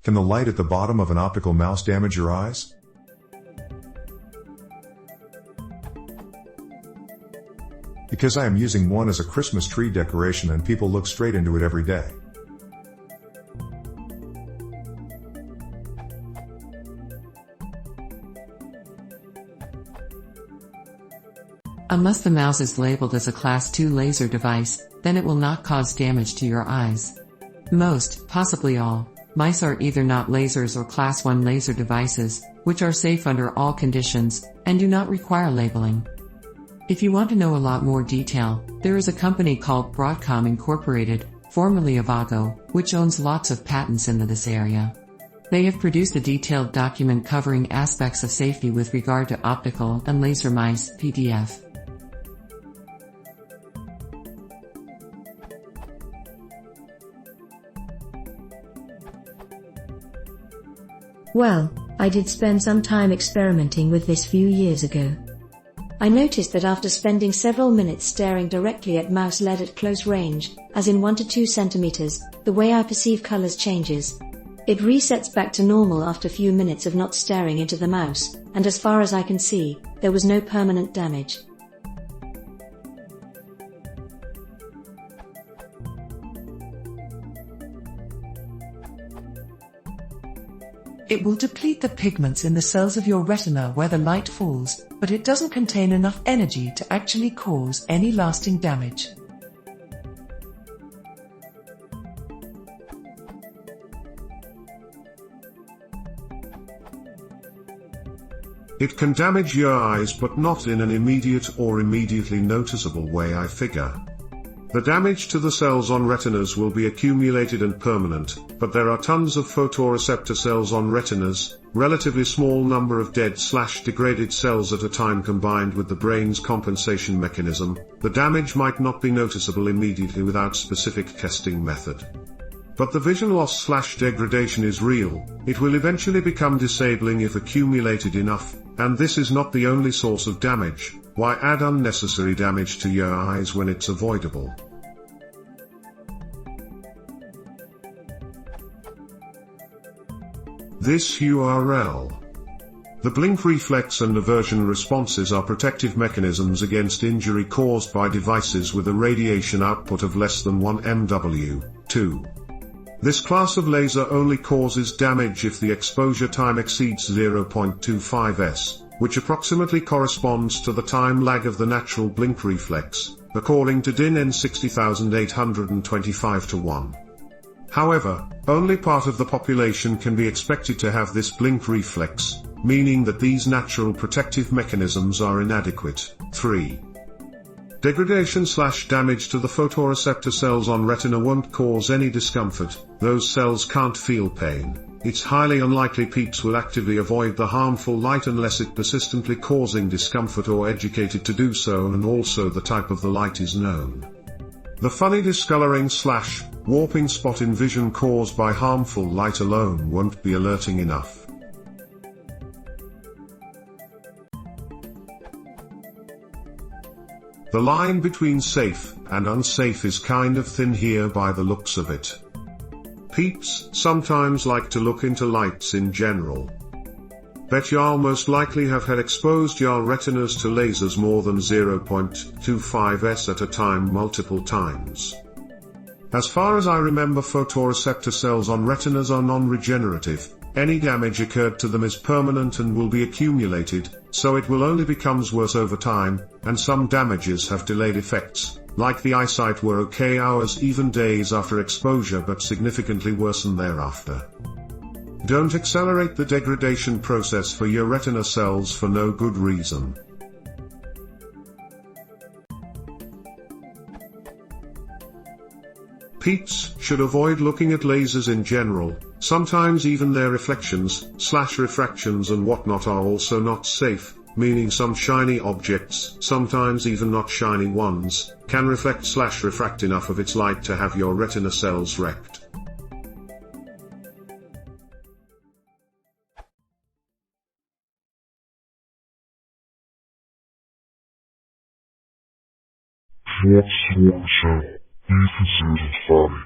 Can the light at the bottom of an optical mouse damage your eyes? Because I am using one as a Christmas tree decoration and people look straight into it every day. Unless the mouse is labeled as a Class 2 laser device, then it will not cause damage to your eyes. Most, possibly all, mice are either not lasers or Class 1 laser devices, which are safe under all conditions, and do not require labeling. If you want to know a lot more detail, there is a company called Broadcom Incorporated, formerly Avago, which owns lots of patents in this area. They have produced a detailed document covering aspects of safety with regard to optical and laser mice, PDF. Well, I did spend some time experimenting with this few years ago. I noticed that after spending several minutes staring directly at mouse LED at close range, as in 1 to 2 centimeters, the way I perceive colors changes. It resets back to normal after a few minutes of not staring into the mouse, and as far as I can see, there was no permanent damage. It will deplete the pigments in the cells of your retina where the light falls, but it doesn't contain enough energy to actually cause any lasting damage. It can damage your eyes, but not in an immediate or immediately noticeable way, I figure. The damage to the cells on retinas will be accumulated and permanent, but there are tons of photoreceptor cells on retinas, relatively small number of dead/degraded cells at a time combined with the brain's compensation mechanism. The damage might not be noticeable immediately without specific testing method. But the vision loss/degradation is real. It will eventually become disabling if accumulated enough, and this is not the only source of damage. Why add unnecessary damage to your eyes when it's avoidable? This URL. The blink reflex and aversion responses are protective mechanisms against injury caused by devices with a radiation output of less than 1 MW. 2. This class of laser only causes damage if the exposure time exceeds 0.25 s, which approximately corresponds to the time lag of the natural blink reflex, according to DIN N 60825:1. However, only part of the population can be expected to have this blink reflex, meaning that these natural protective mechanisms are inadequate. 3. Degradation/damage to the photoreceptor cells on retina won't cause any discomfort. Those cells can't feel pain. It's highly unlikely peeps will actively avoid the harmful light unless it persistently causing discomfort or educated to do so, and also the type of the light is known. The funny discoloring/warping spot in vision caused by harmful light alone won't be alerting enough. The line between safe and unsafe is kind of thin here by the looks of it. Peeps sometimes like to look into lights in general. Bet y'all most likely have had exposed your retinas to lasers more than 0.25 s at a time multiple times. As far as I remember, photoreceptor cells on retinas are non-regenerative. Any damage occurred to them is permanent and will be accumulated, so it will only becomes worse over time, and some damages have delayed effects, like the eyesight were okay hours, even days after exposure, but significantly worsen thereafter. Don't accelerate the degradation process for your retina cells for no good reason. Peeps should avoid looking at lasers in general. Sometimes even their reflections/refractions and whatnot are also not safe, meaning some shiny objects, sometimes even not shiny ones, can reflect/refract enough of its light to have your retina cells wrecked. What's wrong, Cheryl? Beef is funny.